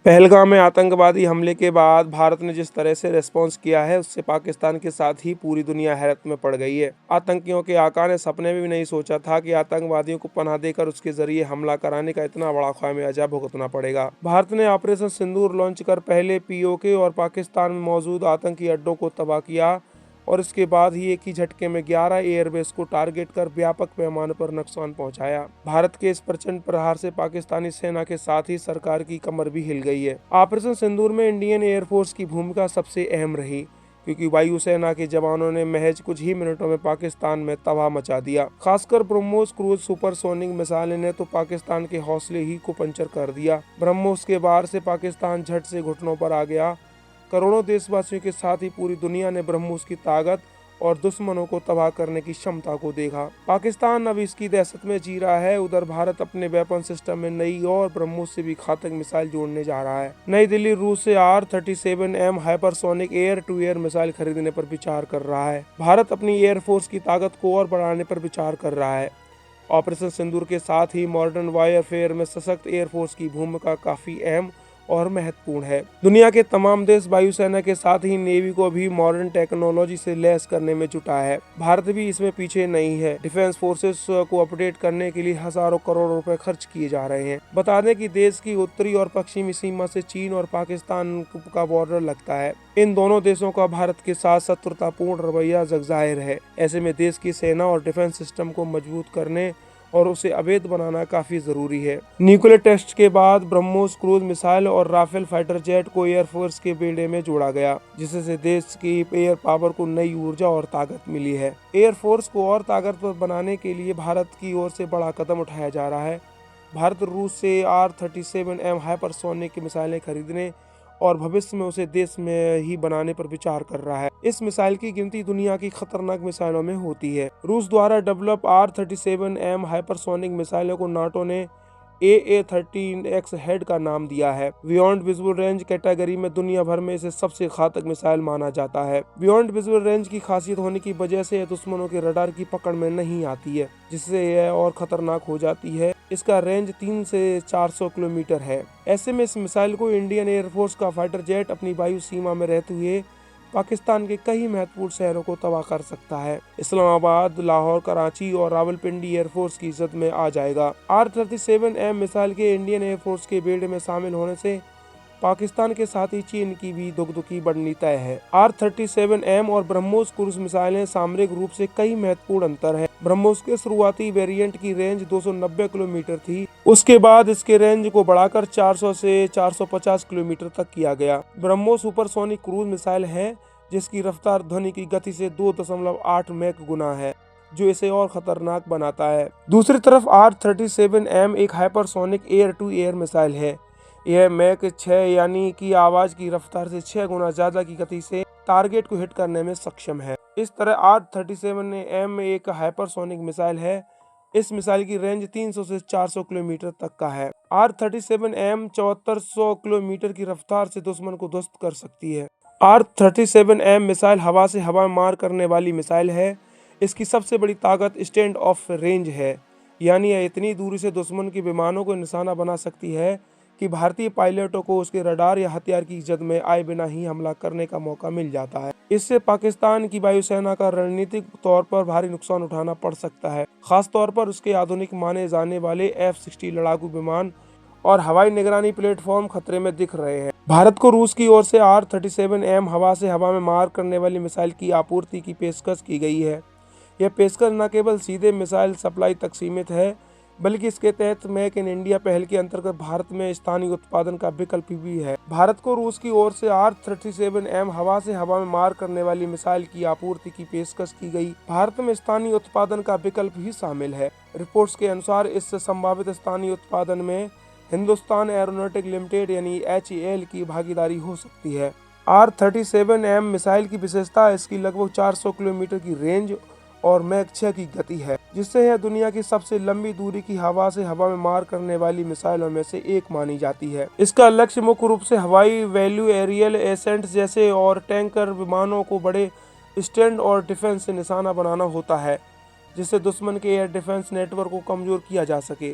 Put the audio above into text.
पहलगाम में आतंकवादी हमले के बाद भारत ने जिस तरह से रेस्पॉन्स किया है उससे पाकिस्तान के साथ ही पूरी दुनिया हैरत में पड़ गई है। आतंकियों के आका ने सपने में भी नहीं सोचा था कि आतंकवादियों को पनाह देकर उसके जरिए हमला कराने का इतना बड़ा खामियाजा भुगतना पड़ेगा। भारत ने ऑपरेशन सिंदूर लॉन्च कर पहले पीओके और पाकिस्तान में मौजूद आतंकी अड्डों को तबाह किया और इसके बाद ही एक ही झटके में 11 एयरबेस को टारगेट कर व्यापक पैमाने पर नुकसान पहुंचाया। भारत के इस प्रचंड प्रहार से पाकिस्तानी सेना के साथ ही सरकार की कमर भी हिल गई है। ऑपरेशन सिंदूर में इंडियन एयरफोर्स की भूमिका सबसे अहम रही, क्योंकि वायुसेना के जवानों ने महज कुछ ही मिनटों में पाकिस्तान में तबाह मचा दिया। खासकर ब्रह्मोस क्रूज सुपरसोनिक मिसाइल ने तो पाकिस्तान के हौसले ही को पंचर कर दिया। ब्रह्मोस के वार से पाकिस्तान झट से घुटनों पर आ गया। करोड़ों देशवासियों के साथ ही पूरी दुनिया ने ब्रह्मोस की ताकत और दुश्मनों को तबाह करने की क्षमता को देखा। पाकिस्तान अब इसकी दहशत में जी रहा है। उधर भारत अपने वेपन सिस्टम में नई और ब्रह्मोस से भी घातक मिसाइल जोड़ने जा रहा है। नई दिल्ली रूस से R-37M hypersonic air to air missile खरीदने पर विचार कर रहा है। भारत अपनी एयरफोर्स की ताकत को और बढ़ाने पर विचार कर रहा है। ऑपरेशन सिंदूर के साथ ही मॉडर्न वायरफेयर में सशक्त एयरफोर्स की भूमिका काफी अहम और महत्वपूर्ण है। दुनिया के तमाम देश वायुसेना के साथ ही नेवी को भी मॉडर्न टेक्नोलॉजी से लैस करने में जुटा है। भारत भी इसमें पीछे नहीं है। डिफेंस फोर्सेस को अपडेट करने के लिए हजारों करोड़ रुपए खर्च किए जा रहे हैं। बता दें कि देश की उत्तरी और पश्चिमी सीमा से चीन और पाकिस्तान का बॉर्डर लगता है। इन दोनों देशों का भारत के साथ शत्रुतापूर्ण रवैया जगजाहिर है। ऐसे में देश की सेना और डिफेंस सिस्टम को मजबूत करने और उसे अवैध बनाना काफी जरूरी है। न्यूक्लियर टेस्ट के बाद ब्रह्मोस क्रूज मिसाइल और राफेल फाइटर जेट को एयरफोर्स के बेड़े में जोड़ा गया, जिससे देश की एयर पावर को नई ऊर्जा और ताकत मिली है। एयरफोर्स को और ताकतवर बनाने के लिए भारत की ओर से बड़ा कदम उठाया जा रहा है। भारत रूस से R-37M हाइपरसोनिक मिसाइलें खरीदने और भविष्य में उसे देश में ही बनाने पर विचार कर रहा है। इस मिसाइल की गिनती दुनिया की खतरनाक मिसाइलों में होती है। रूस द्वारा डेवलप R-37M हाइपरसोनिक मिसाइलों को नाटो ने AA-13X हेड का नाम दिया है। बियॉन्ड विजुअल रेंज कैटेगरी में दुनिया भर में इसे सबसे घातक मिसाइल माना जाता है। बियॉन्ड विजुअल रेंज की खासियत होने की वजह से यह दुश्मनों के रडार की पकड़ में नहीं आती है, जिससे यह और खतरनाक हो जाती है। इसका रेंज 300 से 400 किलोमीटर है। ऐसे में इस मिसाइल को इंडियन एयरफोर्स का फाइटर जेट अपनी वायु सीमा में रहते हुए पाकिस्तान के कई महत्वपूर्ण शहरों को तबाह कर सकता है। इस्लामाबाद, लाहौर, कराची और रावलपिंडी एयरफोर्स की इज्जत में आ जाएगा। R-37M मिसाइल के इंडियन एयरफोर्स के बेड़े में शामिल होने से पाकिस्तान के साथ ही चीन की भी दुखी बढ़नी तय है। R-37M और ब्रह्मोस क्रूज मिसाइलें सामरिक रूप से कई महत्वपूर्ण अंतर है। ब्रह्मोस के शुरुआती वेरिएंट की रेंज 290 किलोमीटर थी। उसके बाद इसके रेंज को बढ़ाकर 400 से 450 किलोमीटर तक किया गया। ब्रह्मोस सुपरसोनिक क्रूज मिसाइल है, जिसकी रफ्तार ध्वनि की गति से 2.8 मैक गुना है, जो इसे और खतरनाक बनाता है। दूसरी तरफ R-37M एक hypersonic air to air missile है। यह मैक 6 यानी कि आवाज की रफ्तार से 6 गुना ज्यादा की गति से टारगेट को हिट करने में सक्षम है। इस तरह R-37M एक हाइपरसोनिक मिसाइल है। इस मिसाइल की रेंज 300 से 400 किलोमीटर तक का है। R-37M 7400 किलोमीटर की रफ्तार से दुश्मन को ध्वस्त कर सकती है। R-37M मिसाइल हवा से हवा में मार करने वाली मिसाइल है। इसकी सबसे बड़ी ताकत स्टैंड ऑफ रेंज है, यानी यह इतनी दूरी से दुश्मन के विमानों को निशाना बना सकती है कि भारतीय पायलटों को उसके रडार या हथियार की जद में आए बिना ही हमला करने का मौका मिल जाता है। इससे पाकिस्तान की वायुसेना का रणनीतिक तौर पर भारी नुकसान उठाना पड़ सकता है, खास तौर पर उसके आधुनिक माने जाने वाले F-60 लड़ाकू विमान और हवाई निगरानी प्लेटफॉर्म खतरे में दिख रहे हैं। भारत को रूस की ओर से R-37M हवा से हवा में मार करने वाली मिसाइल की आपूर्ति की पेशकश की गई है। यह पेशकश न केवल सीधे मिसाइल सप्लाई तक सीमित है, बल्कि इसके तहत मेक इन इंडिया पहल के अंतर्गत भारत में स्थानीय उत्पादन का विकल्प भी है। भारत को रूस की ओर से R-37M हवा से हवा में मार करने वाली मिसाइल की आपूर्ति की पेशकश की गई। भारत में स्थानीय उत्पादन का विकल्प भी शामिल है। रिपोर्ट्स के अनुसार इससे संभावित स्थानीय उत्पादन में हिंदुस्तान एरोनॉटिक लिमिटेड यानी HAL की भागीदारी हो सकती है। R-37M मिसाइल की विशेषता इसकी लगभग 400 किलोमीटर की रेंज और मैक 6 की गति है, जिससे यह दुनिया की सबसे लंबी दूरी की हवा से हवा में मार करने वाली मिसाइलों में से एक मानी जाती है। इसका लक्ष्य मुख्य रूप से हवाई वैल्यू एरियल एसेंट जैसे और टैंकर विमानों को बड़े स्टैंड और डिफेंस से निशाना बनाना होता है, जिससे दुश्मन के एयर डिफेंस नेटवर्क को कमजोर किया जा सके।